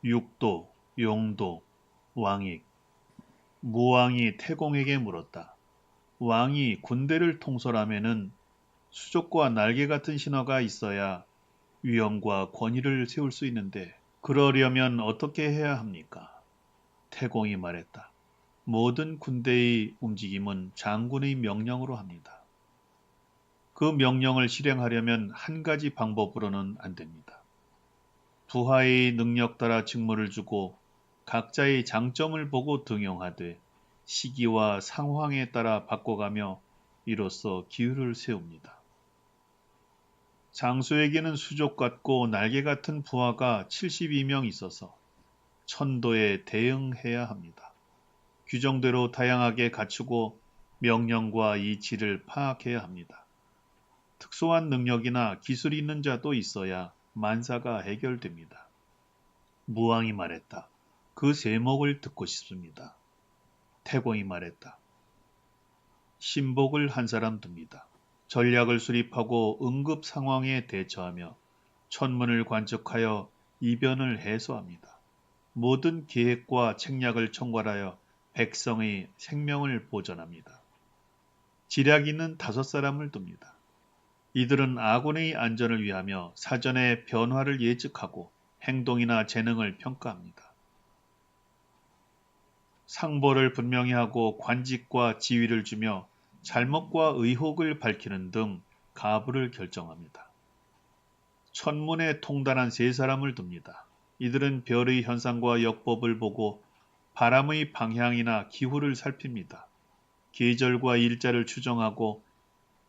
육도, 용도, 왕익. 무왕이 태공에게 물었다. 왕이 군대를 통솔하면은 수족과 날개 같은 신화가 있어야 위엄과 권위를 세울 수 있는데 그러려면 어떻게 해야 합니까? 태공이 말했다. 모든 군대의 움직임은 장군의 명령으로 합니다. 그 명령을 실행하려면 한 가지 방법으로는 안 됩니다. 부하의 능력 따라 직무를 주고 각자의 장점을 보고 등용하되 시기와 상황에 따라 바꿔가며 이로써 기율을 세웁니다. 장수에게는 수족 같고 날개 같은 부하가 72명 있어서 천도에 대응해야 합니다. 규정대로 다양하게 갖추고 명령과 이치를 파악해야 합니다. 특수한 능력이나 기술이 있는 자도 있어야 만사가 해결됩니다. 무왕이 말했다. 그 세목을 듣고 싶습니다. 태공이 말했다. 신복을 한 사람 둡니다. 전략을 수립하고 응급 상황에 대처하며 천문을 관측하여 이변을 해소합니다. 모든 계획과 책략을 총괄하여 백성의 생명을 보존합니다. 지략 있는 5사람을 둡니다. 이들은 아군의 안전을 위하며 사전에 변화를 예측하고 행동이나 재능을 평가합니다. 상보를 분명히 하고 관직과 지위를 주며 잘못과 의혹을 밝히는 등 가부를 결정합니다. 천문에 통달한 3사람을 둡니다. 이들은 별의 현상과 역법을 보고 바람의 방향이나 기후를 살핍니다. 계절과 일자를 추정하고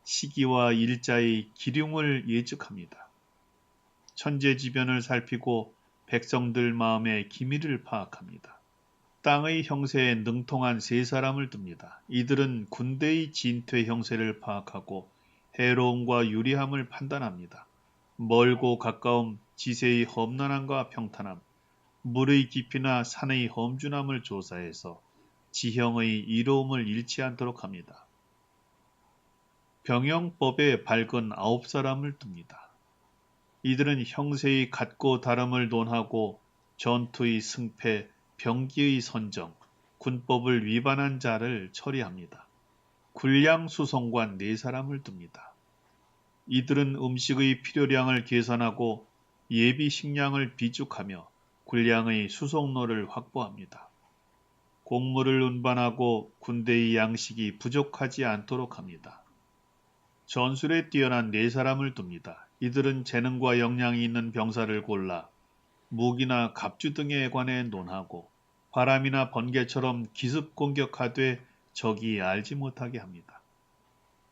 시기와 일자의 기륭을 예측합니다. 천재지변을 살피고 백성들 마음의 기밀을 파악합니다. 땅의 형세에 능통한 3사람을 둡니다. 이들은 군대의 진퇴 형세를 파악하고 해로움과 유리함을 판단합니다. 멀고 가까움, 지세의 험난함과 평탄함, 물의 깊이나 산의 험준함을 조사해서 지형의 이로움을 잃지 않도록 합니다. 병영법에 밝은 9사람을 둡니다. 이들은 형세의 같고 다름을 논하고 전투의 승패, 병기의 선정, 군법을 위반한 자를 처리합니다. 군량수송관 4사람을 둡니다. 이들은 음식의 필요량을 계산하고 예비 식량을 비축하며 군량의 수송로를 확보합니다. 곡물을 운반하고 군대의 양식이 부족하지 않도록 합니다. 전술에 뛰어난 4사람을 둡니다. 이들은 재능과 역량이 있는 병사를 골라 무기나 갑주 등에 관해 논하고 바람이나 번개처럼 기습 공격하되 적이 알지 못하게 합니다.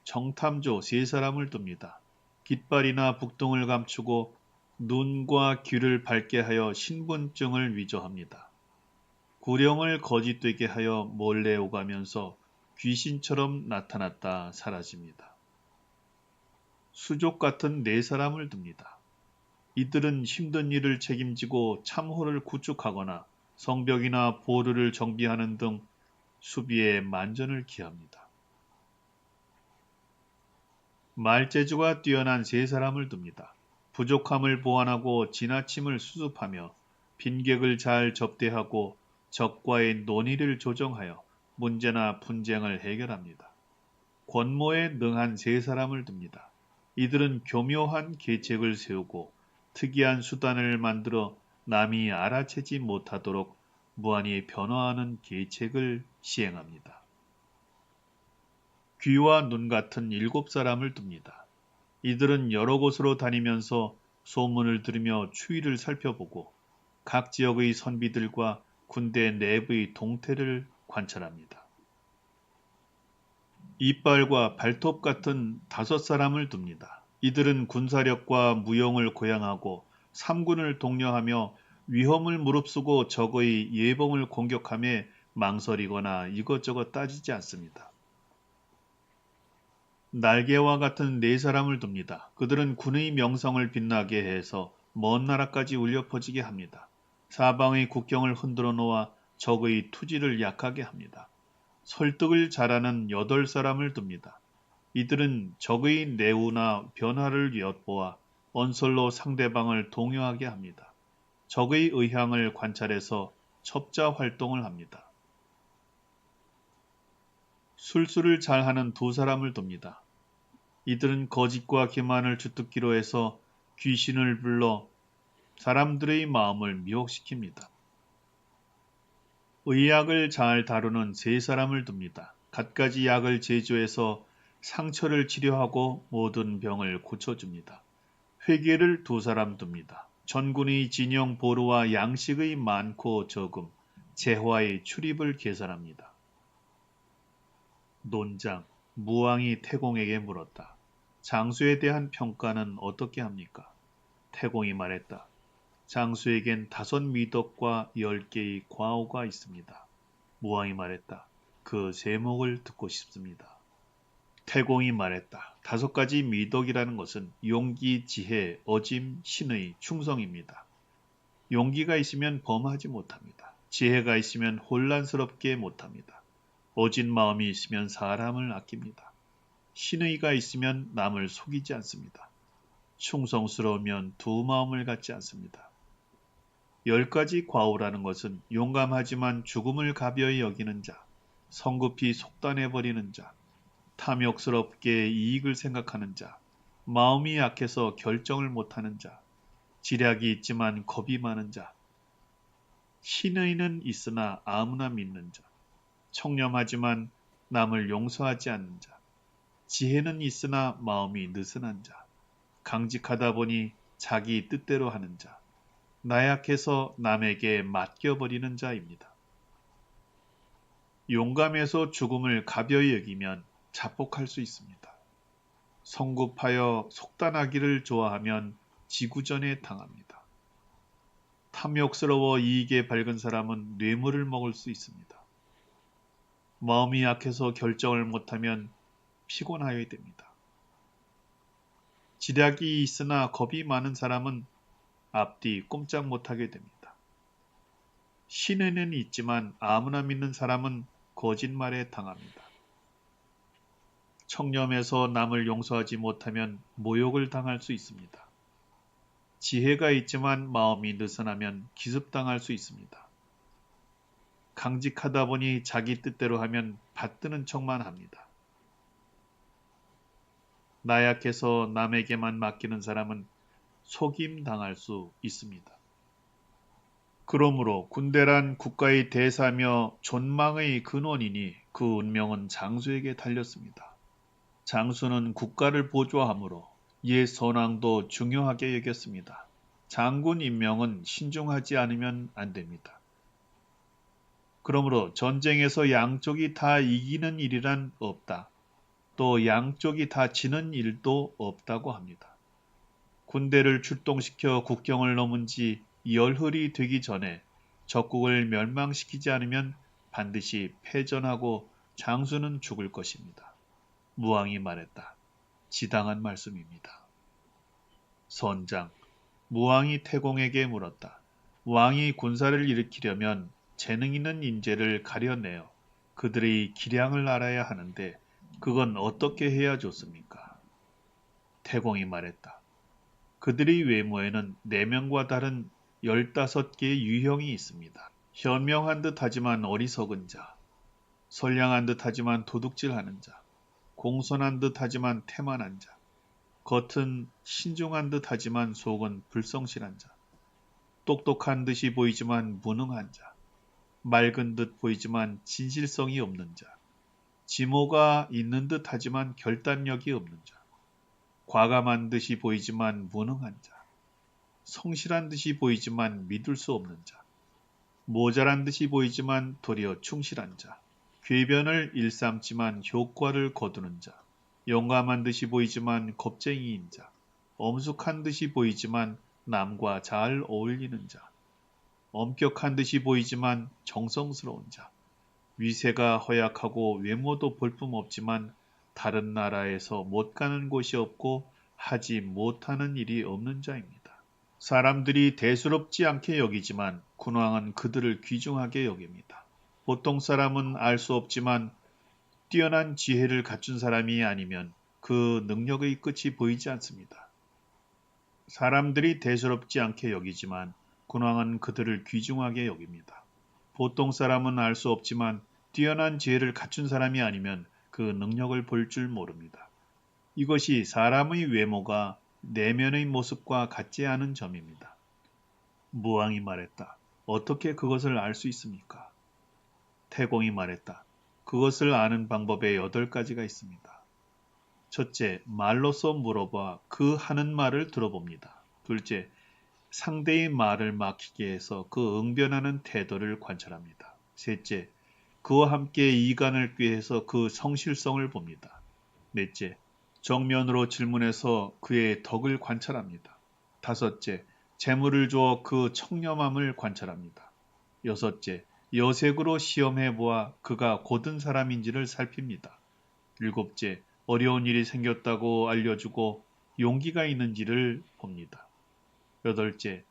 정탐조 3사람을 둡니다. 깃발이나 북동을 감추고 눈과 귀를 밝게 하여 신분증을 위조합니다. 구령을 거짓되게 하여 몰래 오가면서 귀신처럼 나타났다 사라집니다. 수족 같은 4사람을 둡니다. 이들은 힘든 일을 책임지고 참호를 구축하거나 성벽이나 보루를 정비하는 등 수비에 만전을 기합니다. 말재주가 뛰어난 3사람을 둡니다. 부족함을 보완하고 지나침을 수습하며 빈객을 잘 접대하고 적과의 논의를 조정하여 문제나 분쟁을 해결합니다. 권모에 능한 3사람을 둡니다. 이들은 교묘한 계책을 세우고 특이한 수단을 만들어 남이 알아채지 못하도록 무한히 변화하는 계책을 시행합니다. 귀와 눈 같은 7사람을 둡니다. 이들은 여러 곳으로 다니면서 소문을 들으며 추이를 살펴보고 각 지역의 선비들과 군대 내부의 동태를 관찰합니다. 이빨과 발톱 같은 5사람을 둡니다. 이들은 군사력과 무용을 고양하고 삼군을 독려하며 위험을 무릅쓰고 적의 예봉을 공격하며 망설이거나 이것저것 따지지 않습니다. 날개와 같은 4사람을 둡니다. 그들은 군의 명성을 빛나게 해서 먼 나라까지 울려 퍼지게 합니다. 사방의 국경을 흔들어 놓아 적의 투지를 약하게 합니다. 설득을 잘하는 8사람을 둡니다. 이들은 적의 내우나 변화를 엿보아 언설로 상대방을 동요하게 합니다. 적의 의향을 관찰해서 첩자 활동을 합니다. 술수를 잘하는 두 사람을 둡니다. 이들은 거짓과 기만을 주특기로 해서 귀신을 불러 사람들의 마음을 미혹시킵니다. 의약을 잘 다루는 세 사람을 둡니다. 갖가지 약을 제조해서 상처를 치료하고 모든 병을 고쳐줍니다. 회계를 두 사람 둡니다. 전군의 진영 보루와 양식의 많고 적음, 재화의 출입을 계산합니다. 논장, 무왕이 태공에게 물었다. 장수에 대한 평가는 어떻게 합니까? 태공이 말했다. 장수에겐 5미덕과 10개의 과오가 있습니다. 무왕이 말했다. 그 제목을 듣고 싶습니다. 태공이 말했다. 5가지 미덕이라는 것은 용기, 지혜, 어짐, 신의, 충성입니다. 용기가 있으면 범하지 못합니다. 지혜가 있으면 혼란스럽게 못합니다. 어진 마음이 있으면 사람을 아낍니다. 신의가 있으면 남을 속이지 않습니다. 충성스러우면 두 마음을 갖지 않습니다. 10가지 과오라는 것은 용감하지만 죽음을 가벼이 여기는 자, 성급히 속단해버리는 자, 탐욕스럽게 이익을 생각하는 자, 마음이 약해서 결정을 못하는 자, 지략이 있지만 겁이 많은 자, 신의는 있으나 아무나 믿는 자, 청렴하지만 남을 용서하지 않는 자, 지혜는 있으나 마음이 느슨한 자, 강직하다 보니 자기 뜻대로 하는 자, 나약해서 남에게 맡겨버리는 자입니다. 용감해서 죽음을 가벼이 여기면 자폭할 수 있습니다. 성급하여 속단하기를 좋아하면 지구전에 당합니다. 탐욕스러워 이익에 밝은 사람은 뇌물을 먹을 수 있습니다. 마음이 약해서 결정을 못하면 피곤하여야 됩니다. 지략이 있으나 겁이 많은 사람은 앞뒤 꼼짝 못하게 됩니다. 신에는 있지만 아무나 믿는 사람은 거짓말에 당합니다. 청렴해서 남을 용서하지 못하면 모욕을 당할 수 있습니다. 지혜가 있지만 마음이 느슨하면 기습당할 수 있습니다. 강직하다 보니 자기 뜻대로 하면 받드는 척만 합니다. 나약해서 남에게만 맡기는 사람은 속임 당할 수 있습니다. 그러므로 군대란 국가의 대사며 존망의 근원이니 그 운명은 장수에게 달렸습니다. 장수는 국가를 보조하므로 옛 선왕도 중요하게 여겼습니다. 장군 임명은 신중하지 않으면 안 됩니다. 그러므로 전쟁에서 양쪽이 다 이기는 일이란 없다. 또 양쪽이 다 지는 일도 없다고 합니다. 군대를 출동시켜 국경을 넘은 지 열흘이 되기 전에 적국을 멸망시키지 않으면 반드시 패전하고 장수는 죽을 것입니다. 무왕이 말했다. 지당한 말씀입니다. 선장, 무왕이 태공에게 물었다. 왕이 군사를 일으키려면 재능 있는 인재를 가려내어 그들의 기량을 알아야 하는데 그건 어떻게 해야 좋습니까? 태공이 말했다. 그들의 외모에는 4명과 다른 15개의 유형이 있습니다. 현명한 듯 하지만 어리석은 자, 선량한 듯 하지만 도둑질하는 자, 공손한 듯 하지만 태만한 자, 겉은 신중한 듯 하지만 속은 불성실한 자, 똑똑한 듯이 보이지만 무능한 자, 맑은 듯 보이지만 진실성이 없는 자, 지모가 있는 듯 하지만 결단력이 없는 자, 과감한 듯이 보이지만 무능한 자, 성실한 듯이 보이지만 믿을 수 없는 자, 모자란 듯이 보이지만 도리어 충실한 자, 궤변을 일삼지만 효과를 거두는 자, 용감한 듯이 보이지만 겁쟁이인 자, 엄숙한 듯이 보이지만 남과 잘 어울리는 자, 엄격한 듯이 보이지만 정성스러운 자, 위세가 허약하고 외모도 볼품없지만 다른 나라에서 못 가는 곳이 없고 하지 못하는 일이 없는 자입니다. 사람들이 대수롭지 않게 여기지만 군왕은 그들을 귀중하게 여깁니다. 보통 사람은 알 수 없지만 뛰어난 지혜를 갖춘 사람이 아니면 그 능력의 끝이 보이지 않습니다. 사람들이 대수롭지 않게 여기지만 군왕은 그들을 귀중하게 여깁니다. 보통 사람은 알 수 없지만 뛰어난 지혜를 갖춘 사람이 아니면 그 능력을 볼 줄 모릅니다. 이것이 사람의 외모가 내면의 모습과 같지 않은 점입니다. 무왕이 말했다. 어떻게 그것을 알 수 있습니까? 태공이 말했다. 그것을 아는 방법에 8가지가 있습니다. 첫째, 말로써 물어봐 그 하는 말을 들어봅니다. 둘째, 상대의 말을 막히게 해서 그 응변하는 태도를 관찰합니다. 셋째, 그와 함께 이간을 꾀해서 그 성실성을 봅니다. 넷째, 정면으로 질문해서 그의 덕을 관찰합니다. 다섯째, 재물을 주어 그 청렴함을 관찰합니다. 여섯째, 여색으로 시험해 보아 그가 고든 사람인지를 살핍니다. 일곱째, 어려운 일이 생겼다고 알려주고 용기가 있는지를 봅니다. 여덟째,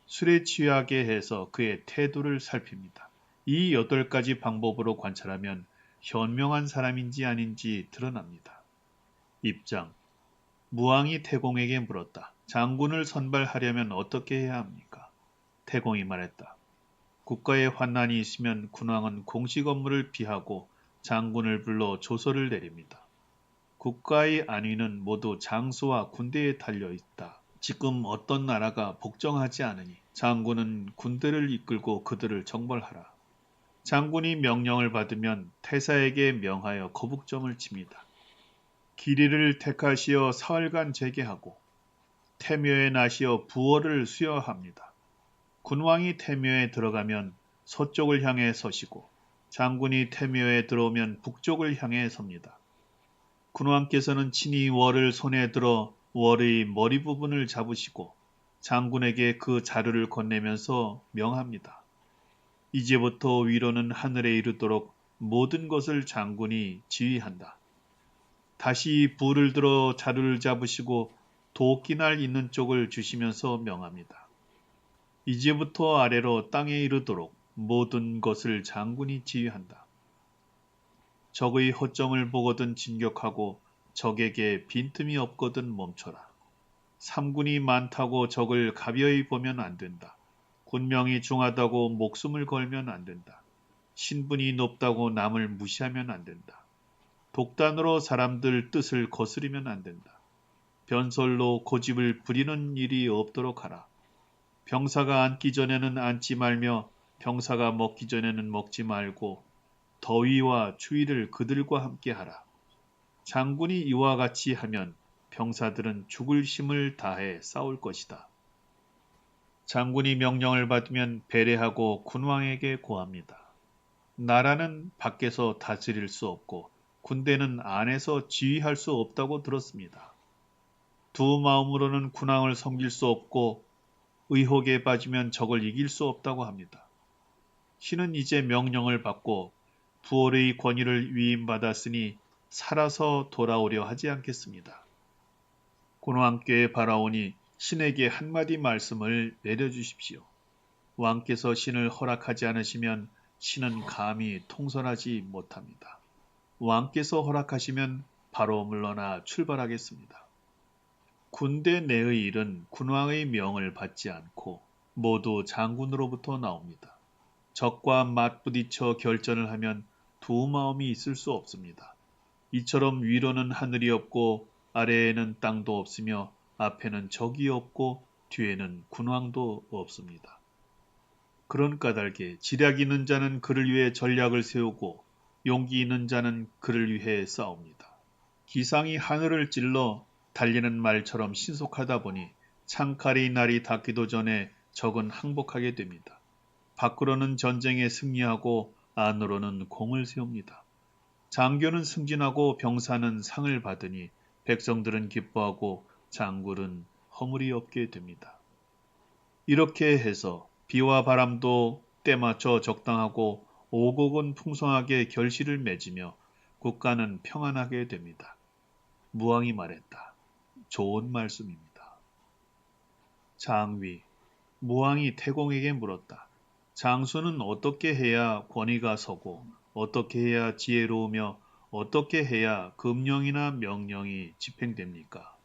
술에 취하게 해서 그의 태도를 살핍니다. 이 8가지 방법으로 관찰하면 현명한 사람인지 아닌지 드러납니다. 입장. 무왕이 태공에게 물었다. 장군을 선발하려면 어떻게 해야 합니까? 태공이 말했다. 국가에 환난이 있으면 군왕은 공식 업무를 피하고 장군을 불러 조서를 내립니다. 국가의 안위는 모두 장수와 군대에 달려 있다. 지금 어떤 나라가 복종하지 않으니 장군은 군대를 이끌고 그들을 정벌하라. 장군이 명령을 받으면 태사에게 명하여 거북점을 칩니다. 기리를 택하시어 사흘간 재개하고 태묘에 나시어 부어를 수여합니다. 군왕이 태묘에 들어가면 서쪽을 향해 서시고 장군이 태묘에 들어오면 북쪽을 향해 섭니다. 군왕께서는 친히 월을 손에 들어 월의 머리 부분을 잡으시고 장군에게 그 자루를 건네면서 명합니다. 이제부터 위로는 하늘에 이르도록 모든 것을 장군이 지휘한다. 다시 불을 들어 자루를 잡으시고 도끼날 있는 쪽을 주시면서 명합니다. 이제부터 아래로 땅에 이르도록 모든 것을 장군이 지휘한다. 적의 허점을 보거든 진격하고 적에게 빈틈이 없거든 멈춰라. 삼군이 많다고 적을 가벼이 보면 안 된다. 군명이 중하다고 목숨을 걸면 안 된다. 신분이 높다고 남을 무시하면 안 된다. 독단으로 사람들 뜻을 거스르면 안 된다. 변설로 고집을 부리는 일이 없도록 하라. 병사가 앉기 전에는 앉지 말며 병사가 먹기 전에는 먹지 말고 더위와 추위를 그들과 함께 하라. 장군이 이와 같이 하면 병사들은 죽을 힘을 다해 싸울 것이다. 장군이 명령을 받으면 배례하고 군왕에게 고합니다. 나라는 밖에서 다스릴 수 없고 군대는 안에서 지휘할 수 없다고 들었습니다. 두 마음으로는 군왕을 섬길 수 없고 의혹에 빠지면 적을 이길 수 없다고 합니다. 신은 이제 명령을 받고 부월의 권위를 위임받았으니 살아서 돌아오려 하지 않겠습니다. 군왕께 바라오니 신에게 한마디 말씀을 내려주십시오. 왕께서 신을 허락하지 않으시면 신은 감히 통솔하지 못합니다. 왕께서 허락하시면 바로 물러나 출발하겠습니다. 군대 내의 일은 군왕의 명을 받지 않고 모두 장군으로부터 나옵니다. 적과 맞부딪혀 결전을 하면 두 마음이 있을 수 없습니다. 이처럼 위로는 하늘이 없고 아래에는 땅도 없으며 앞에는 적이 없고 뒤에는 군왕도 없습니다. 그런 까닭에 지략 있는 자는 그를 위해 전략을 세우고 용기 있는 자는 그를 위해 싸웁니다. 기상이 하늘을 찔러 달리는 말처럼 신속하다 보니 창칼이 날이 닿기도 전에 적은 항복하게 됩니다. 밖으로는 전쟁에 승리하고 안으로는 공을 세웁니다. 장교는 승진하고 병사는 상을 받으니 백성들은 기뻐하고 장군은 허물이 없게 됩니다. 이렇게 해서 비와 바람도 때맞춰 적당하고 오곡은 풍성하게 결실을 맺으며 국가는 평안하게 됩니다. 무왕이 말했다. 좋은 말씀입니다. 장위, 무왕이 태공에게 물었다. 장수는 어떻게 해야 권위가 서고 어떻게 해야 지혜로우며 어떻게 해야 금령이나 명령이 집행됩니까?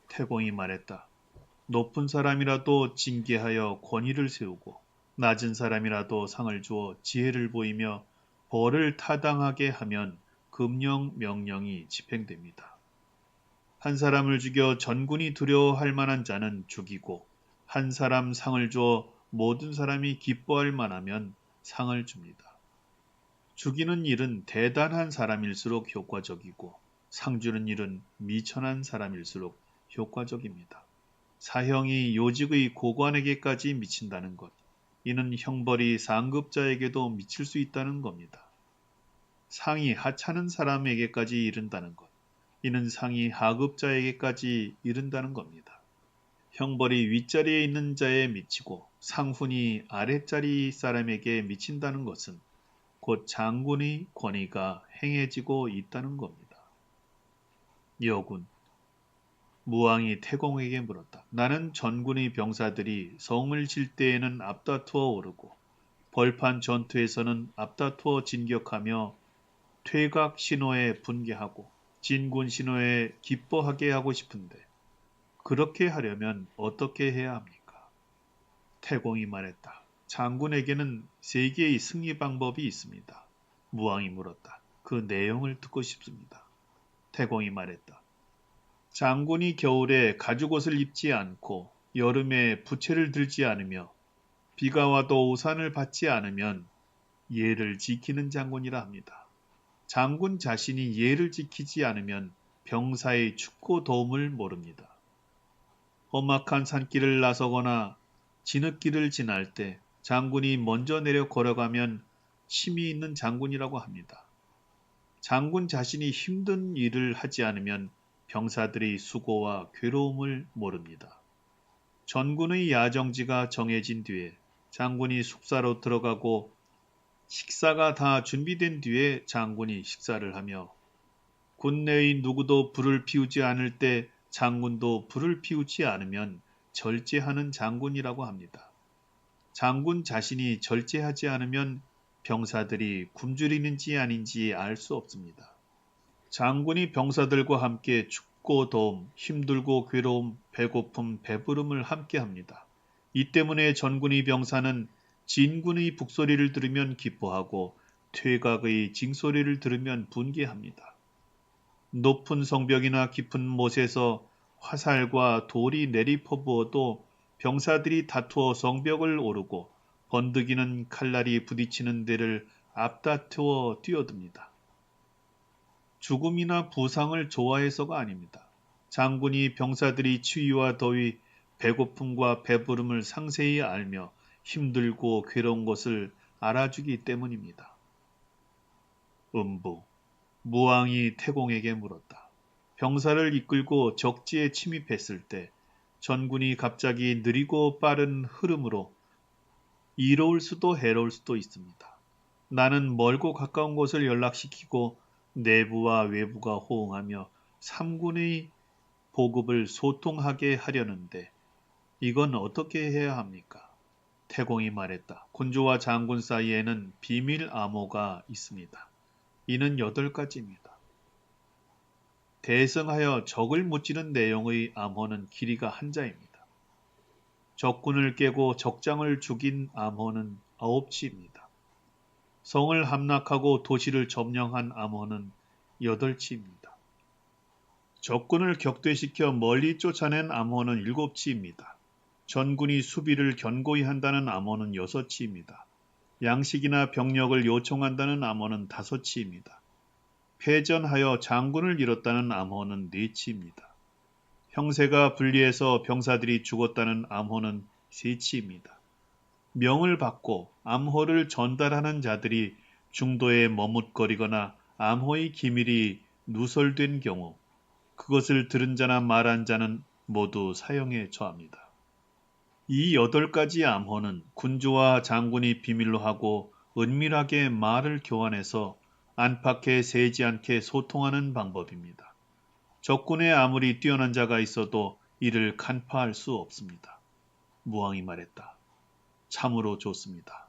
태공이 말했다. 높은 사람이라도 징계하여 권위를 세우고 낮은 사람이라도 상을 주어 지혜를 보이며 벌을 타당하게 하면 금령 명령이 집행됩니다. 한 사람을 죽여 전군이 두려워할 만한 자는 죽이고 한 사람 상을 주어 모든 사람이 기뻐할 만하면 상을 줍니다. 죽이는 일은 대단한 사람일수록 효과적이고 상 주는 일은 미천한 사람일수록 효과적입니다. 사형이 요직의 고관에게까지 미친다는 것, 이는 형벌이 상급자에게도 미칠 수 있다는 겁니다. 상이 하찮은 사람에게까지 이른다는 것, 이는 상이 하급자에게까지 이른다는 겁니다. 형벌이 윗자리에 있는 자에 미치고 상훈이 아랫자리 사람에게 미친다는 것은 곧 장군의 권위가 행해지고 있다는 겁니다. 여군, 무왕이 태공에게 물었다. 나는 전군의 병사들이 성을 칠 때에는 앞다투어 오르고 벌판 전투에서는 앞다투어 진격하며 퇴각 신호에 분개하고 진군 신호에 기뻐하게 하고 싶은데 그렇게 하려면 어떻게 해야 합니까? 태공이 말했다. 장군에게는 세 개의 승리 방법이 있습니다. 무왕이 물었다. 그 내용을 듣고 싶습니다. 태공이 말했다. 장군이 겨울에 가죽옷을 입지 않고 여름에 부채를 들지 않으며 비가 와도 우산을 받지 않으면 예를 지키는 장군이라 합니다. 장군 자신이 예를 지키지 않으면 병사의 축구 도움을 모릅니다. 험악한 산길을 나서거나 진흙길을 지날 때 장군이 먼저 내려 걸어가면 힘이 있는 장군이라고 합니다. 장군 자신이 힘든 일을 하지 않으면 병사들의 수고와 괴로움을 모릅니다. 전군의 야정지가 정해진 뒤에 장군이 숙사로 들어가고 식사가 다 준비된 뒤에 장군이 식사를 하며 군 내의 누구도 불을 피우지 않을 때 장군도 불을 피우지 않으면 절제하는 장군이라고 합니다. 장군 자신이 절제하지 않으면 병사들이 굶주리는지 아닌지 알 수 없습니다. 장군이 병사들과 함께 춥고 더움, 힘들고 괴로움, 배고픔, 배부름을 함께 합니다. 이 때문에 전군의 병사는 진군의 북소리를 들으면 기뻐하고 퇴각의 징소리를 들으면 분개합니다. 높은 성벽이나 깊은 못에서 화살과 돌이 내리퍼부어도 병사들이 다투어 성벽을 오르고 번득이는 칼날이 부딪히는 데를 앞다투어 뛰어듭니다. 죽음이나 부상을 좋아해서가 아닙니다. 장군이 병사들이 추위와 더위, 배고픔과 배부름을 상세히 알며 힘들고 괴로운 것을 알아주기 때문입니다. 음부, 무왕이 태공에게 물었다. 병사를 이끌고 적지에 침입했을 때 전군이 갑자기 느리고 빠른 흐름으로 이로울 수도 해로울 수도 있습니다. 나는 멀고 가까운 곳을 연락시키고 내부와 외부가 호응하며 삼군의 보급을 소통하게 하려는데 이건 어떻게 해야 합니까? 태공이 말했다. 군주와 장군 사이에는 비밀 암호가 있습니다. 이는 8가지입니다. 대성하여 적을 무찌는 내용의 암호는 길이가 한자입니다. 적군을 깨고 적장을 죽인 암호는 9치입니다. 성을 함락하고 도시를 점령한 암호는 8치입니다. 적군을 격퇴시켜 멀리 쫓아낸 암호는 7치입니다. 전군이 수비를 견고히 한다는 암호는 6치입니다. 양식이나 병력을 요청한다는 암호는 5치입니다. 패전하여 장군을 잃었다는 암호는 4치입니다. 형세가 불리해서 병사들이 죽었다는 암호는 3치입니다. 명을 받고 암호를 전달하는 자들이 중도에 머뭇거리거나 암호의 기밀이 누설된 경우 그것을 들은 자나 말한 자는 모두 사형에 처합니다. 이 8가지 암호는 군주와 장군이 비밀로 하고 은밀하게 말을 교환해서 안팎에 새지 않게 소통하는 방법입니다. 적군에 아무리 뛰어난 자가 있어도 이를 간파할 수 없습니다. 무왕이 말했다. 참으로 좋습니다.